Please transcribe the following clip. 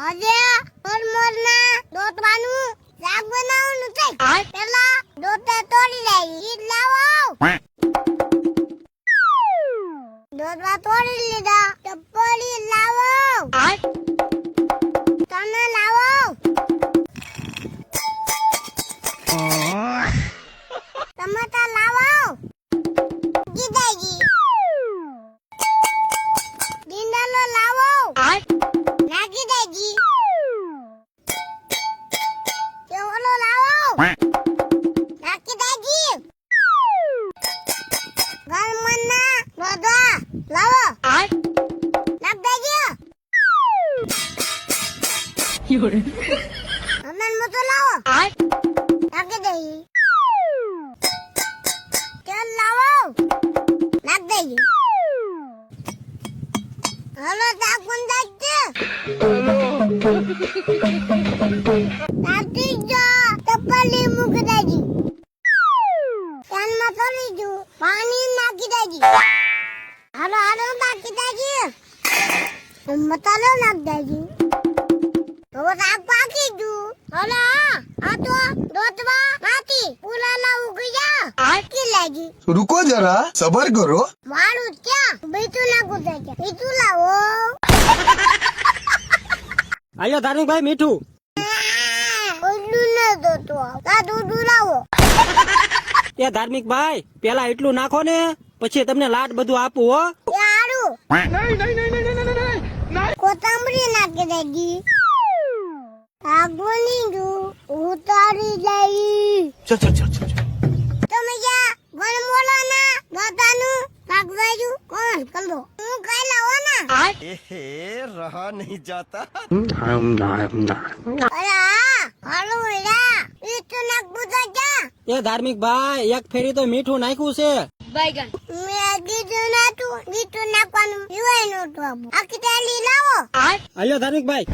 આજે મોરના દોતવાનું શાક બનાવવાનું છે. પેલા દોતા તોડી લઈ ઈદ લાવો. દોતવા તોડી લીધા. ચપ્પલી લાવો. તને લાવો. ટમાટા લાવો. ગીદાજી દીંડાલો લાવો. નાખી દેજી. કેવલો લાવો. નાખી દેજી. ગરમના રોદા લાવો. નાખ દેજી. હમણાં મતો લાવો. નાખી દેજી. તેલ લાવો. નાખ દેજી. હલો તાકુન દેજે. નાખી જો. ચપ્પલી મૂકી દેજી. પેનમાં થોડી જો. પાણી નાખી દેજી. હાલો નાખી દેજી. મસાલો નાખ દેજી. તો શાક પાકી ગયું. હલો આ તો દોતવા માથી પુલાલા ઉગી જા. આટકી લેજી. रुको जरा सबर करो. મારું ક્યાં બીજું નાખું છે. બીજું લાવો. આયો ધાર્મિકભાઈ મીઠું. ઓલું ન દોતો. તા દૂધ લાવો. એ ધાર્મિકભાઈ પેલા એટલું નાખો ને પછી તમને લાડ બધું આપું હો. એ હારું. કોથમરી નાખી દેજી. આગોની જો ઉતારી લઈ. તમે ક્યાં ગણમોલા ના દાદાનું કાગવાયું કોણ કલો હું ખાઈ લાવો ના. रहा नहीं जाता. અરે હાલો એલા એ તો નાખ બુધા જા. એ ધાર્મિકભાઈ એક ફેરી તો મીઠું નાખ્યું છે. મેં કીધું ના તું મીઠું નાખવાનું પીવાય નતું. આખી દાલી લાવો. આયો ધાર્મિકભાઈ.